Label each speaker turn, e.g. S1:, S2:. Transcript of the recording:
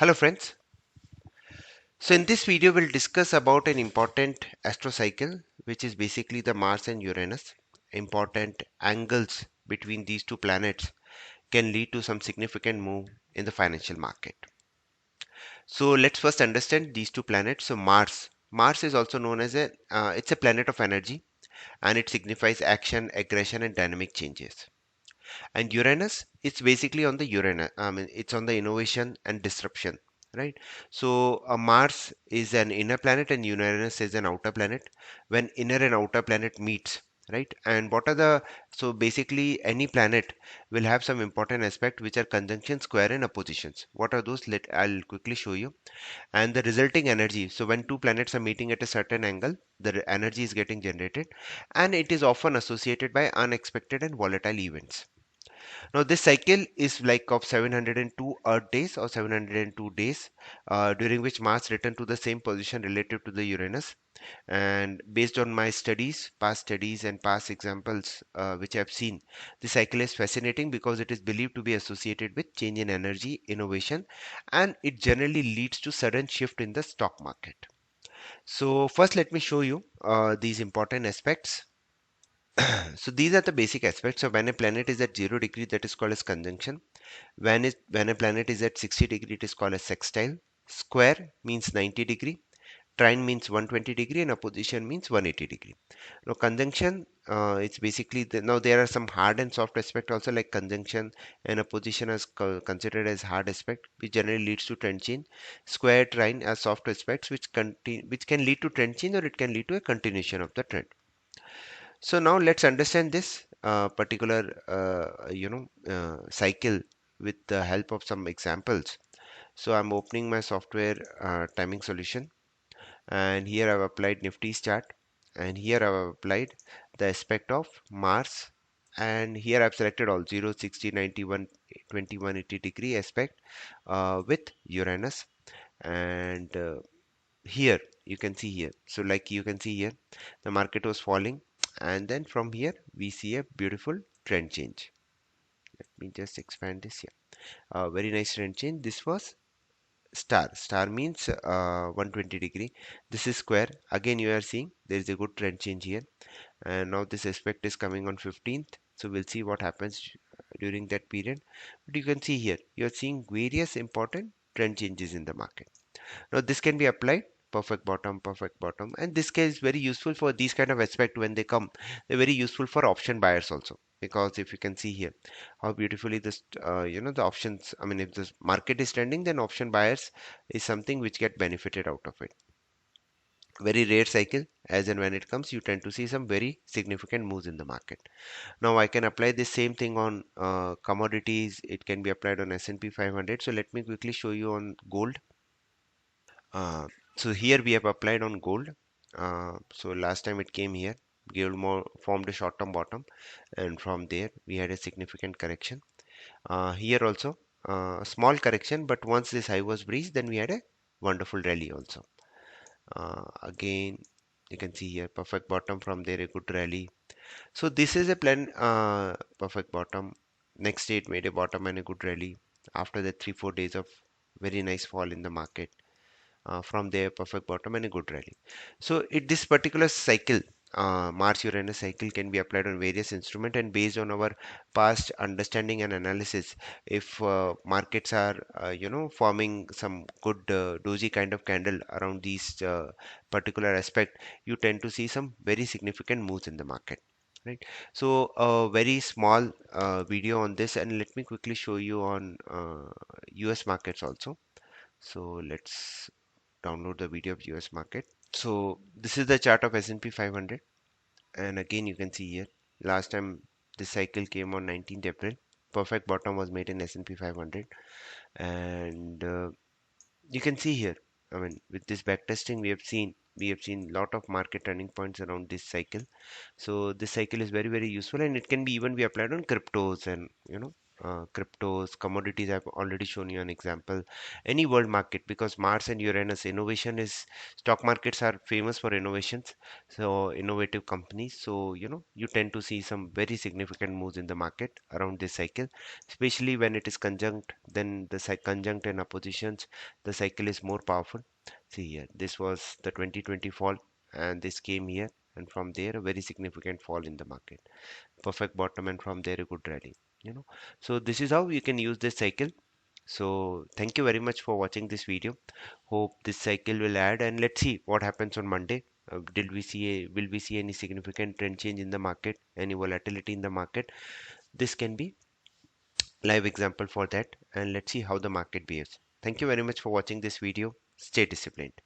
S1: Hello friends. So in this video we'll discuss about an important astrocycle which is basically the Mars and Uranus. Important angles between these two planets can lead to some significant move in the financial market. So let's first understand these two planets. So Mars is also known as it's a planet of energy, and it signifies action, aggression and dynamic changes. And Uranus, it's basically on the Uranus. I mean, it's on the innovation and disruption, right? So Mars is an inner planet and Uranus is an outer planet. When inner and outer planet meets, right? And what are the so basically any planet will have some important aspect which are conjunction, square, and oppositions. What are those? I'll quickly show you. And the resulting energy. So when two planets are meeting at a certain angle, the energy is getting generated, and it is often associated by unexpected and volatile events. Now this cycle is like of 702 Earth days or 702 days, during which Mars returned to the same position relative to the Uranus. And based on my studies, past studies and past examples which I've seen, the cycle is fascinating because it is believed to be associated with change in energy, innovation, and it generally leads to sudden shift in the stock market. So first, let me show you these important aspects. So these are the basic aspects. So when a planet is at 0 degree, that is called as conjunction. When a planet is at 60 degree, it is called as sextile. Square means 90 degree. Trine means 120 degree, and opposition means 180 degree. Now conjunction, it's basically now there are some hard and soft aspect also, like conjunction and opposition is considered as hard aspect, which generally leads to trend change. Square, trine are soft aspects which can lead to trend change, or it can lead to a continuation of the trend. So now let's understand this particular cycle with the help of some examples. So I'm opening my software timing solution, and here I've applied Nifty's chart, and here I've applied the aspect of Mars, and here I've selected all 0, 60, 91, 21, 80 degree aspect with Uranus. And here you can see here, so like you can see here, the market was falling, and then from here we see a beautiful trend change. Let me just expand this here. Very nice trend change. This was star means 120 degree. This is square. Again you are seeing there is a good trend change here, and now this aspect is coming on 15th, so we'll see what happens during that period. But you can see here you are seeing various important trend changes in the market. Now this can be applied perfect bottom, and this case is very useful for these kind of aspect. When they come, they're very useful for option buyers also, because if you can see here how beautifully this the options, I mean, if the market is trending, then option buyers is something which get benefited out of it. Very rare cycle, as and when it comes, you tend to see some very significant moves in the market. Now I can apply the same thing on commodities. It can be applied on S&P 500. So let me quickly show you on gold. Uh, so here we have applied on gold. So last time it came here, gold more formed a short-term bottom, and from there we had a significant correction. Here also a small correction, but once this high was breached, then we had a wonderful rally also. Again, you can see here perfect bottom, from there a good rally. So this is a plan, perfect bottom. Next day it made a bottom and a good rally. After that, 3-4 days of very nice fall in the market, from their perfect bottom and a good rally. So this particular cycle, Mars-Uranus cycle, can be applied on various instruments, and based on our past understanding and analysis, if markets are forming some good doji kind of candle around these particular aspect, you tend to see some very significant moves in the market. Right. So a very small video on this, and let me quickly show you on US markets also. So let's download the video of US market. So this is the chart of S&P 500, and again you can see here last time this cycle came on 19th April. Perfect bottom was made in S&P 500, and you can see here, I mean, with this back testing we have seen lot of market turning points around this cycle. So this cycle is very useful, and it can be even be applied on cryptos and cryptos, commodities. I've already shown you an example. Any world market, because Mars and Uranus, innovation is, stock markets are famous for innovations, so innovative companies. So, you tend to see some very significant moves in the market around this cycle, especially when it is conjunct, then the conjunct and oppositions, the cycle is more powerful. See here, this was the 2020 fall, and this came here, and from there, a very significant fall in the market, perfect bottom, and from there a good rally, you know so this is how you can use this cycle. So thank you very much for watching this video. Hope this cycle will add, and let's see what happens on Monday. Did we see will we see any significant trend change in the market, any volatility in the market? This can be live example for that, and let's see how the market behaves. Thank you very much for watching this video. Stay disciplined.